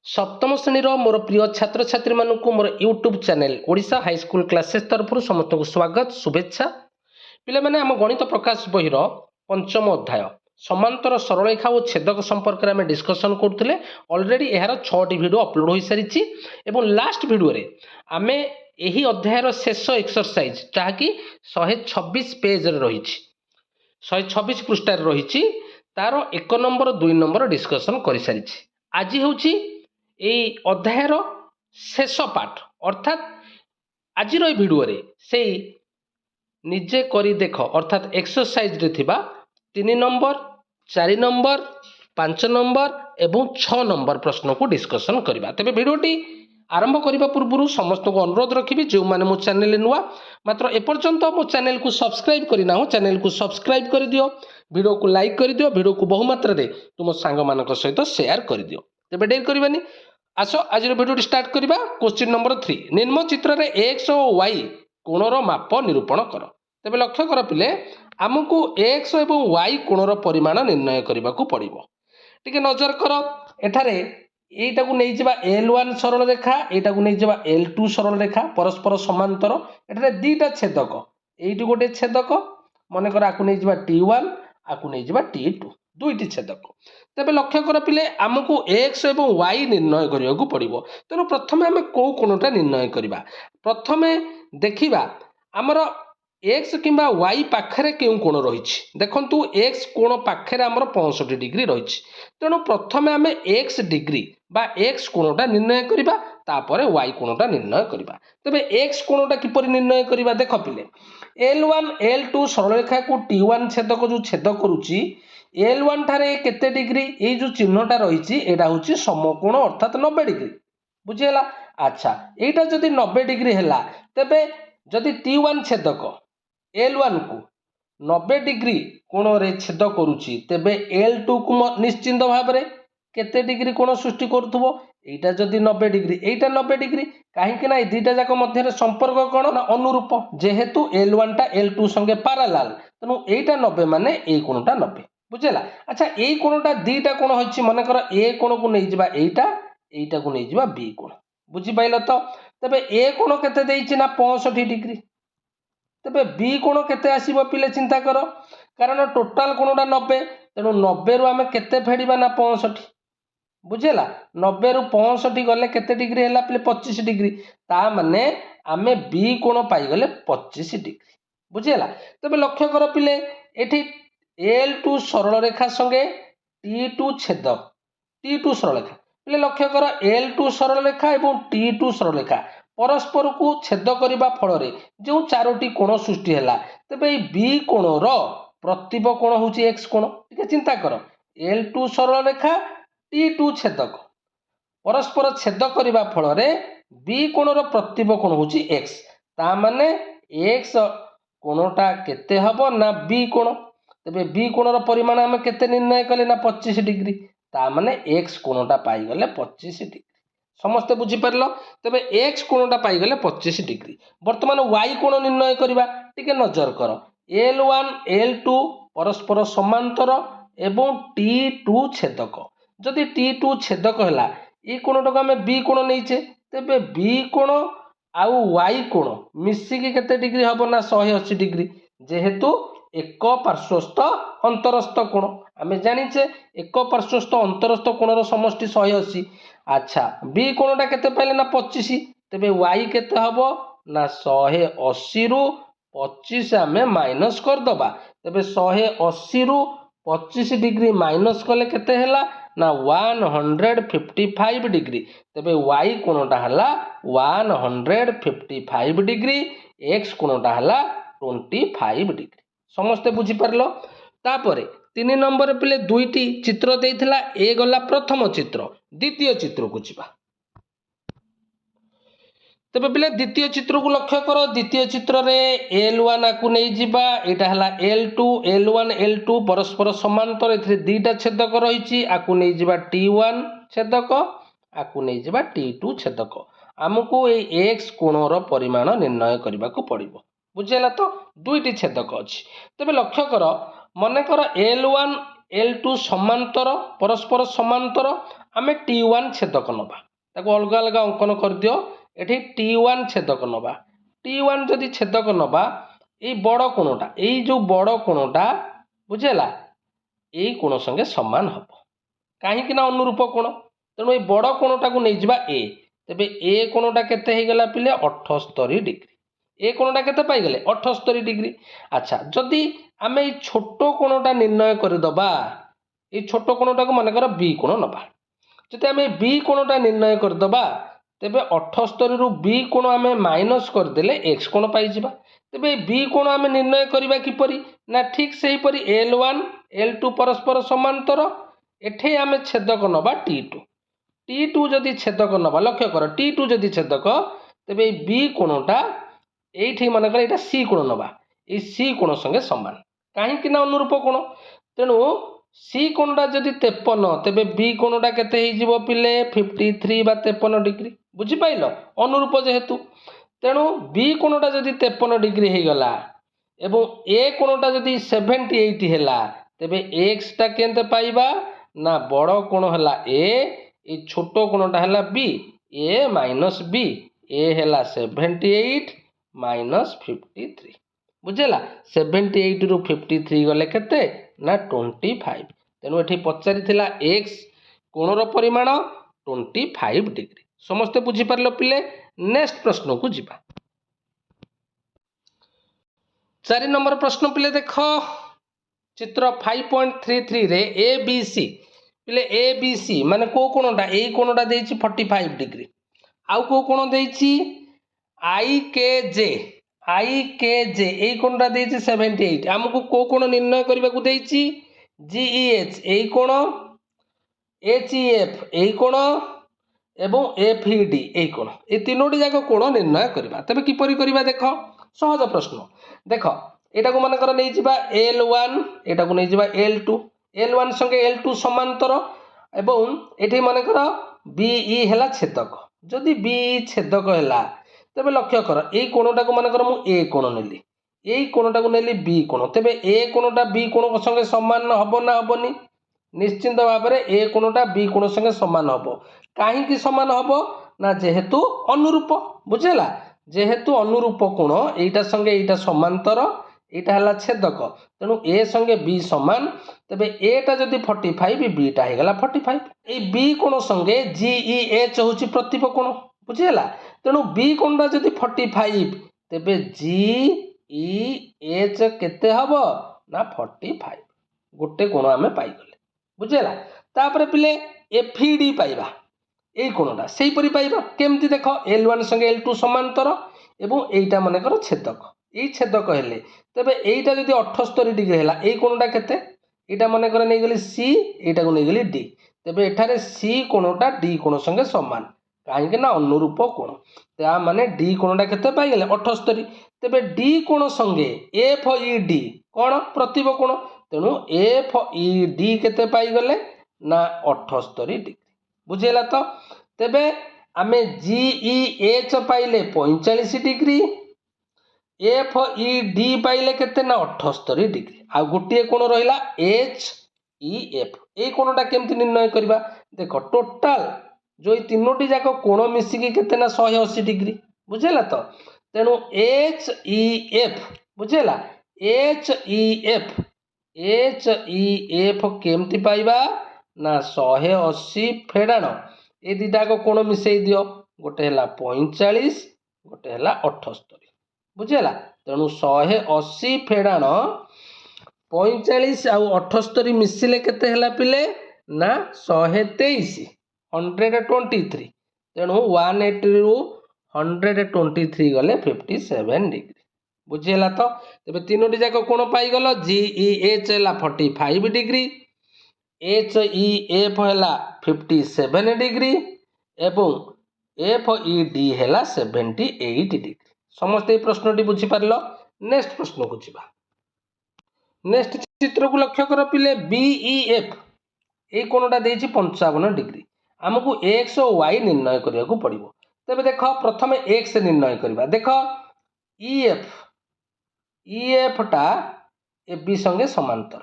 सप्तम श्रेणी मोर प्रिय छात्र छात्री मानक मोर YouTube channel Odisha high school classes तरफ समस्त को स्वागत शुभेच्छा। पिले माने आम गणित प्रकाश बहिर पंचम अध्याय समांतर सरलरेखा और छेदक संपर्क में डिस्कसन करते अलरेडी यार 6टी वीडियो अपलोड हो सारी और लास्ट वीडियो रे आमे यही अध्यायर शेष एक्सरसाइज जहाँकि 126 पेज रही 126 पृष्ठ रही तार 1 नंबर 2 नंबर डिस्कसन कर सारी। आज हूँ এই অধ্যায়ের শেষ পাঠ অর্থাৎ আজির এই ভিডিওরে সেই নিজে করি দেখ অর্থাৎ এক্সরসাইজরে থিবা 3 নম্বর 4 নম্বর 5 নম্বর এবং 6 নম্বর প্রশ্নକୁ ডিসকসন করিবা। তবে ভিডিওটি आरंभ करने पूर्व समस्त को अनुरोध रखी जो मैंने मो चैनल नुआ मात्र एपर्यंत मो चैनल को सब्सक्राइब करना हो चैनल को सब्सक्राइब कर दियो, वीडियो को लाइक कर दियो, वीडियो को बहुमात्रा रे तुम सांग मान सहित शेयर कर दियो। तेज डेर करवानी आस आज वीडियो स्टार्ट करवा। क्वेश्चन नंबर 3 निम्न चित्र रे एक्स और वाई कोणर माप निरूपण कर। तेज लक्ष्य कर पिले आमको एक्स और वाई कोणर परिमाण निर्णय करने को पड़ो। टिके नजर कर एठारे এইটা को नहीं जावा L1 सरल रेखा এইটা को नहीं जावा L2 सरल रेखा परस्पर समांतर एठारे दुईटा छेदक এইটি गोटे छेदक मन कर आकु नहीं जावा T1 आकु नहीं जावा T2 दुईटी छेदक। तेबे लक्ष्य कर पिले आमको x एवं y निर्णय करिया को पड़िबो। तेनु प्रथमे आमे को कोनटा निर्णय करिबा। प्रथमे देखिबा हमर x किंबा y पाखरे केउ कोण रहिछि। देखंतु x कोण पाखरे हमर 65 डिग्री रहिछि। तेनु प्रथमे आमे x डिग्री बा x कोणटा निर्णय करिबा तापरे y कोणटा निर्णय करिबा। तबे x कोणटा किपरि निर्णय करिबा देख पिले L1 L2 सरल रेखा को T1 छेदक जो छेद करूछि L1 ठारे केते डिग्री ए जो चिन्हटा रहिछि एटा होछि समकोण अर्थात 90 डिग्री बुझियला। अच्छा एटा जदि 90 डिग्री हैला तबे जदि T1 छेदक L1 को 90 डिग्री कोण रे छेद करूछि तेबे L2 को निश्चिंत भाव रे केते डिग्री कोण सृष्टि करथबो एटा जदि 90 डिग्री एटा 90 डिग्री काहे कि ना दुईटा जाक मध्य रे संपर्क कोण ना अनुरूप जेहेतु L1 टा L2 संगे पैरेलल तनु एटा 90 माने ए कोणटा 90 बुझेला। अच्छा ए कोणटा दुईटा कोण होछि मन कर ए कोण को नै जिबा एटा को नै जिबा बी कोण बुझि पाइलो तो। तबे ए कोण केते देइछि ना 65 डिग्री तबे बी कोण केते आसीबो पिले चिंता करो कारण टोटल कोणटा 90 तेनु 90 रु आमे केते फेडिबा ना 65 बुझेला। 90 रु 65 गले केते डिग्री हैला पिले 25 डिग्री ता माने आमे बी कोण पाई गले 25 डिग्री बुझेला। तबे लक्ष्य करो पिले एठी L2 सरल रेखा संगे T2 छेद T2 सरल रेखा पिले लक्ष्य करो L2 सरल रेखा एवं T2 सरल रेखा परस्पर को छेद करबा फल रे जो चारोटी कोण सृष्टि हैला तबे बी कोण रो प्रतिब कोण होची x कोण। ठीक है चिंता करो L2 सरल रेखा T2 छेदक परस्पर छेद करबा फल रे बी कोण रो प्रतिब कोण होची x ता माने x कोणटा केते हबो ना बी कोण। तबे बी कोण रो परिमाण हम केते निर्णय कले ना 25 डिग्री ता माने x कोणटा पाई गले 25 डिग्री समस्त बुझी परलो। तबे x कोणटा पाई गले 25 डिग्री। वर्तमान y कोण निर्णय करबा टिके नजर करो L1 L2 परस्पर समांतर एवं T2 छेदक जदि T2 छेदक हैला ए कोणटा को हमें b कोण नैचे तबे b कोण आउ y कोण मिसिकी केते डिग्री हबो ना 180 डिग्री जेहेतु एक पार्श्वस्थ अंतरस्थ कोण आमे जानिचे एक पार्श्वस्थ अंतरस्थ कोणर समष्टि 180। अच्छा बी कोणटा केते पाइले ना 25 तबे y केते हबो ना 180 रु 25 आमे माइनस कर दबा तबे 180 रु 25 डिग्री माइनस कले केते हैला ना 155 डिग्री तबे y कोणटा हला 155 डिग्री x कोणटा हला 25 डिग्री समस्ते बुझी पारलो। तापरे 3 नंबर पिले दुईटी चित्र देइथिला ए गला प्रथम चित्र द्वितीय चित्र को जिबा। तबे पिले द्वितीय चित्र को लक्ष्य करो द्वितीय चित्र रे L1 को नै जिबा एटा हला L2 L1 L2 परस्पर समांतर एथरे दुईटा छेदक रहिछि आकु नै जिबा T1 छेदक आकु नै जिबा T2 छेदक हमको ए x कोणर परिमाण निर्णय करबा को पड़िबो बुझेला। तो दुईटी छेदक अछि तबे लक्ष्य करो मन कर L1 L2 समांतर परस्पर समांतर आमे T1 छेदक नबा ताको अलग अलग अंकन कर दियो एठी T1 छेदक नबा T1 जदि छेदक नबा ए बड़ कोणटा ए जो बड़ कोणटा बुझेला ए कोण संगे समान हबो काहे ना अनुरूप कोण तेणु ए बड़ कोणटा को नै जिबा ए तेबे ए कोणटा केते हे गला पिले 78 डिग्री ए कोणटा केते पाई गले 78 डिग्री। अच्छा जदि आमे ए छोटो कोणटा निर्णय कर दबा ए छोटो कोणटा को माने कर बी कोण नबा जदि आमे बी कोणटा निर्णय कर दबा तेबे 78 रु बी कोण आमे माइनस कर देले एक्स कोण पाई जिबा तेबे बी कोण आमे निर्णय करिबा किपरि ना ठीक सेही परि L1 L2 परस्पर समांतर एठे आमे छेदक नबा T2 जदि छेदक नबा लक्ष्य कर T2 जदि छेदक तेबे बी कोणटा एठी माने कर एटा सी कोण नबा ए सी कोण संगे समान काहे ना अनुरूप कोण तेणु सी कोणटा जदि 53 तेबे बी कोणटा केते हे जिवो पिले 53 बा 53 डिग्री बुझी पाइलो अनुरूप जेहेतु तेणु बी कोणटा जदि 53 डिग्री हे गला एवं ए कोणटा जदि 78 हैला तेबे एक्स टा केनते पाइबा ना बड़ कोण हैला ए छोटो कोणटा हैला बी ए माइनस बी ए हैला 78 माइनस 53 बुझेला 78 रु 53 गले केते ना 25 तेणु एठी पचारि थिला एक्स कोणर परिमाण 25 डिग्री समस्ते बुझी पारलो पिले नेक्स्ट प्रश्न को जिबा 4 नंबर प्रश्न पिले देख चित्र 5.33 रे ए बी सी पिले ए बी सी माने को कोणटा एई कोणटा देछि 45 डिग्री आउ को कोण देछि आई के जे एई कोणटा देछि 78 हमकु को कोण निर्णय करबा को देछि जी ई एच एई कोण एच ई एफ एई कोण एवं एफ ई डी एई कोण ए तीनोटी जाक कोण निर्णय करबा तबे किपरि करबा देख सहज प्रश्न देख एटा को मान कर नै जिबा L1 एटा को नै जिबा L2 L1 संगे L2 समांतर एवं एठी मान कर BE हैला छेदक जदि BE छेदक हैला तबे लक्ष्य कर एई कोणटा को मान कर मु ए कोण नेली एई कोणटा को नेली बी कोण तबे ए कोणटा बी कोण संगे समान हबो ना हबोनी निश्चित भाव में ए कोणटा बी कोण संगे समान हबो काहे कि समान हबो ना जेहेतु अनुरूप बुझेला जेहेतु अनुरूप कोण एटा संगे एटा समांतर एटा हला छेदक तेणु ए संगे बी समान तबे एटा जदि 45 बी टा हे गला 45 ए बी कोण संगे जी ई एच होची प्रतिप कोण बुझेला तेणु बी कोणटा जदि 45 तेबे जी ई एच केते हबो ना 45 गोटे कोण आमे पाई गले बुझेला तापर पिले एफईडी पाइबा एई कोणटा सेही परि पाइबा केमति देखो L1 संगे L2 समांतर एवं एइटा माने कर छेदक एई छेदक हेले तबे एइटा जदि 78 डिग्री हैला एई कोणटा केते एइटा माने कर नै गली सी एइटा को नै गली डी तबे एठारे सी कोणटा डी कोण संगे समान काहे ना अनुरूप कोण ता माने डी कोणटा केते पाई गेले 78 तबे डी कोण संगे एफ ई डी कोण प्रतिब कोण तेणु एफ ई डी केते पाई गले ना 78 डिग्री बुझेला तो तेबे आमे जी ई एच पाइले 45 डिग्री एफ ई डी पाइले केते ना 78 डिग्री आ गोटे कोण रहिला एच ई एफ ए कोणटा केमति निर्णय करबा देखो टोटल जो ई तीनोटी जाक कोण मिसिकी केते ना 180 डिग्री बुझेला तो तेणु एच ई एफ बुझेला एच ई एफ केमति पाइबा ना 180 फेडाण ए दिटा को कोण मिसई दियो गोटे हला 45 गोटे हला 78 बुझेला तेणु 180 फेडाण 45 आउ 78 मिसिले केते हला पिले ना 123 123 तेणु 180 रु 123 गले 57 डिग्री बुझेला तो तेबे तीनोटी जाक कोण पाई गलो जी ई एच हला 45 डिग्री एच ई एफ हला 57 डिग्री एवं एफ ई डी हला 78 डिग्री समस्त प्रश्नटी बुझी पारलो नेक्स्ट प्रश्न को जिबा नेक्स्ट चित्र को लक्ष्य कर पिले बीईएफ ए कोणटा देछि 55 डिग्री हमकु एक्स और वाई निर्णय करिया को पड़िबो तबे देखो प्रथमे एक्स निर्णय करबा देखो ईएफ टा ए बी संगे समांतर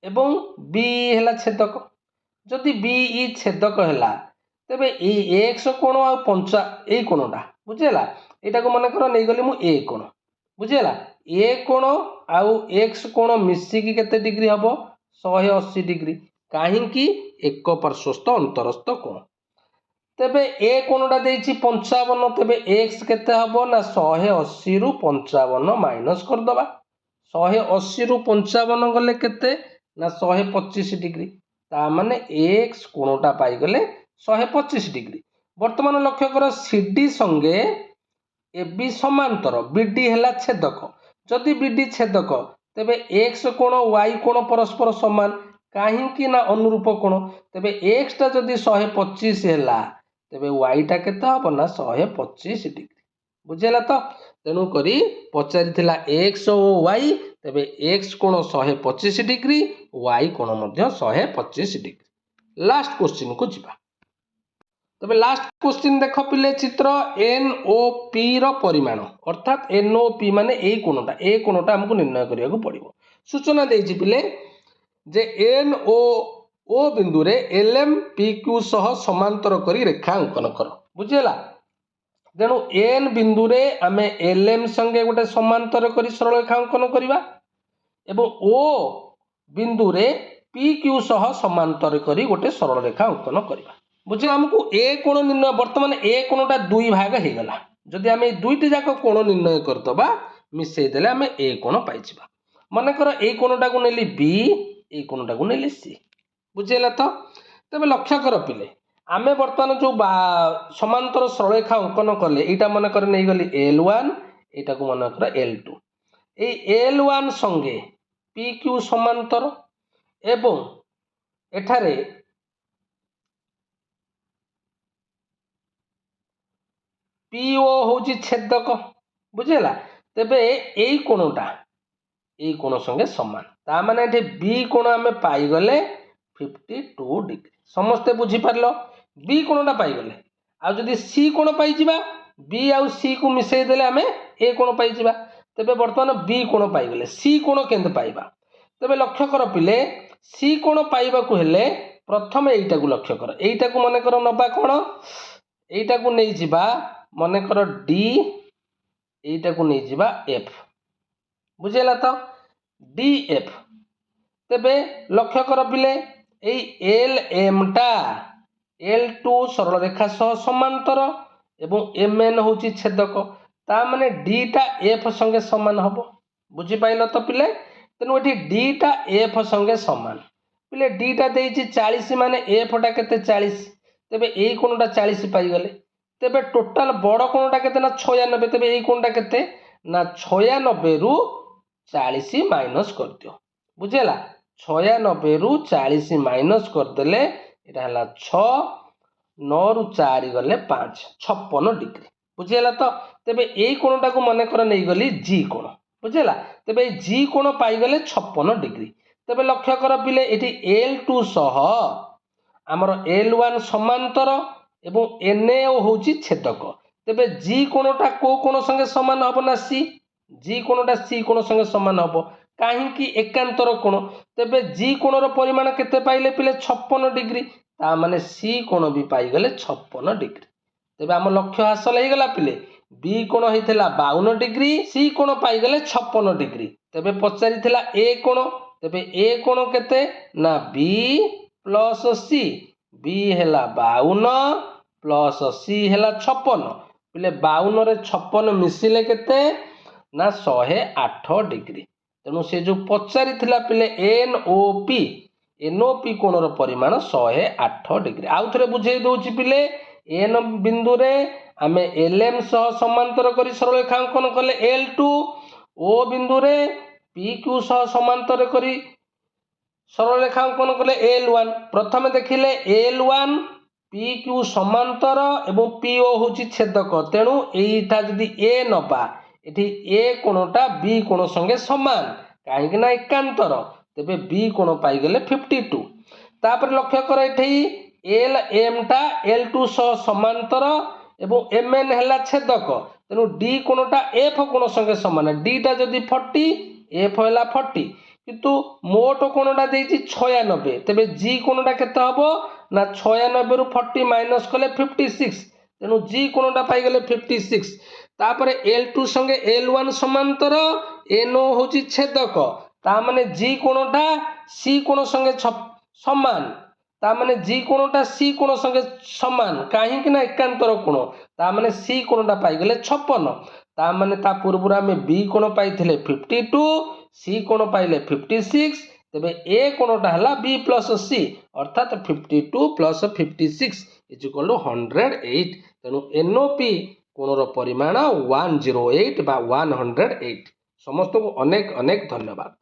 एवं बी है छेदक जदि बी ई छेदक है तेबे एक्स कोण आ पंचा ए कोणटा बुझीगला यहाँ को मन कर नहीं गली मुझे ए कोण बुझीगला ए कोण आउ एक्स कोण मिसिकी केते डिग्री हम 180 डिग्री कहीं एक पार्श्वस्थ अंतरस्थ कोण तेबे ए कोणटा देछि 55 तेबे एक्स केते हबो ना 180 रु 55 माइनस करदबा 180 रु 55 गले केते ना 125 डिग्री ता माने एक्स कोणटा पाई गले 125 डिग्री। वर्तमान लक्ष्य कर सीडी संगे एबी समांतर बीडी हैला छेदक जदि बीडी छेदक तेबे एक्स कोण वाई कोण परस्पर समान कहीं ना अनुरूप कोण तेबे एक्स टा जदि 125 हैला तेबे वाईटा केते हम ना 125 डिग्री बुझेला तो तेणु करी पचारि एक्स और वाई तेबे एक्स कोण 125 डिग्री वाई कोण मध्य 125 डिग्री। लास्ट क्वेश्चन को जीवा तबे लास्ट क्वेश्चन देख पिले चित्र एनओपी रो परिमाण अर्थात एनओपी माने ए कोणटा हमको निर्णय करिया को पड़िबो सूचना देछि पिले जे एनओ ओ बिंदु रे एलएम पीक्यू सह समांतर करी रेखा अंकन कर बुझीला तेणु एन बिंदु रे आमे एलएम संगे गोटे समांतर करी सरल रेखा अंकन करिबा एवं ओ बिंदु रे पीक्यू सह समांतर करी गोटे सरल रेखा अंकन करिबा बुझे हमको ए कोण निर्णय वर्तमान ए कोणटा दुई भाग हो गला जदि आम दुईटी जाक कोण निर्णय करदबा मिसई देले आम ए कोण पाइबा मनकर ए कोणटा को नेली बी ए कोणटा को नेली सी बुझेला तो तबे लक्ष्य कर पिले आमे वर्तमान जो समांतर सरलरेखा अंकन कले एटा मन कर नहीं गली L1 एटा को मन कर L2 ए L1 संगे PQ समांतर एवं एठारे PO होची छेदक बुझेला तेबे एई कोण संगे समान ता माने एठे बी कोण आमे पाई गले 52 डिग्री समस्ते बुझी पारलो बी कोणटा पाई गले आ जदी सी कोण पाई जिबा बी आ सी को मिसई देले आमे ए कोण पाई जिबा तेबे वर्तमान बी कोण पाई गले सी कोण केंत पाइबा तेबे लक्ष्य कर पिले सी कोण पाइबा को हेले प्रथम एइटा को लक्ष्य कर एइटा को माने कर नबा कोण एइटा को नै जिबा माने कर डी एइटा को नै जिबा एफ बुझेला तो डी एफ तेबे लक्ष्य कर पिले एई एल एम टा L2 सरल रेखा सह समांतर एवं एम एन होची छेदक ता माने डी टा एफ संगे समान हबो बुझी पाइलो तो पिले तेनु एठी डी टा एफ संगे समान पिले डी टा देइची 40 माने एफ टा केते 40 तेबे एई कोणटा 40 पाई गले तेबे टोटल बड़ कोणटा केते ना 96 तेबे एई कोणटा केते ना 96 रु 40 माइनस कर दियो बुझेला 96 रु 40 माइनस कर देले एटा हला 6 9 रु 4 गले 5 56 डिग्री बुझेला तो तेबे एई कोणटा को माने कर नै गली जी कोण बुझेला तेबे जी कोण पाई गले 56 डिग्री तेबे लक्ष्य कर पिले एठी L2 सह हमर L1 समांतर एवं NO होची छेदक तेबे जी कोणटा को कोण संगे समान हबो ना सी जी कोणटा सी कोण संगे समान हबो काहे कि एकांतर कोण तेबे जी कोण रो परिमाण केते पाइले पिले 56 डिग्री ता माने सी कोण भी पाई गले 56 डिग्री तेबे हम लक्ष्य हासिल हो गला पिले बी कोण होइथिला 52 डिग्री सी कोण पाई गले 56 डिग्री तेबे पचारिथिला ए कोण तेबे ए कोण केते ना बी प्लस सी बी हैला 52 प्लस सी हैला 56 पिले 52 रे 56 मिसिले केते ना 108 डिग्री तेणु से जो पचारिथिला पिले एनओपी कोण रो परिमाण 108 डिग्री आउ थरे बुझेई दोछि पिले एन बिंदु रे आमे एलएम सह समांतर करी सरल रेखा अंकन कले L2 ओ बिंदु रे PQ सह समांतर करी सरल रेखा अंकन कले L1 प्रथमे देखिले L1 PQ समांतर एवं PO होची छेदक तेणु एइटा जदी ए नबा एठी ए कोणटा बी कोण संगे समान काहे कि ना एकांतर तेबे बी कोण पाई गले 52 तापर लक्ष्य कर एठी एल एम टा L2 सह समांतर एवं एम एन हैला छेदक तेणु डी कोणटा एफ कोण संगे समान डी टा जदी 40 एफ हैला 40 କିନ୍ତୁ ମୋଟ କୋଣଟା ଦେଇଛି 96 ତେବେ ଜି କୋଣଟା କେତେ ହେବ ନା 96 ରୁ 40 ମାଇନସ୍ କଲେ 56 ତେଣୁ ଜି କୋଣଟା ପାଇଗଲେ 56 ତାପରେ L2 ସଙ୍ଗେ L1 ସମାନ୍ତର NO ହେଉଛି ଛେଦକ ତା ମାନେ ଜି କୋଣଟା ସି କୋଣ ସଙ୍ଗେ ସମାନ ତା ମାନେ ଜି କୋଣଟା ସି କୋଣ ସଙ୍ଗେ ସମାନ କାହିଁକି ନା ଏକାନ୍ତର କୋଣ ତା ମାନେ ସି କୋଣଟା ପାଇଗଲେ 56 ତା ମାନେ ତା ପୂର୍ବରୁ ଆମେ ବି କୋଣ ପାଇଥିଲେ 52 सी कोण पाइले 56 तेबे ए कोणटा हला बी प्लस सी अर्थात 52 प्लस 56 इज इक्वल टू 108 तेणु एनओपी कोणर परिमाण 108 बा 108 समस्त को अनेक अनेक धन्यवाद।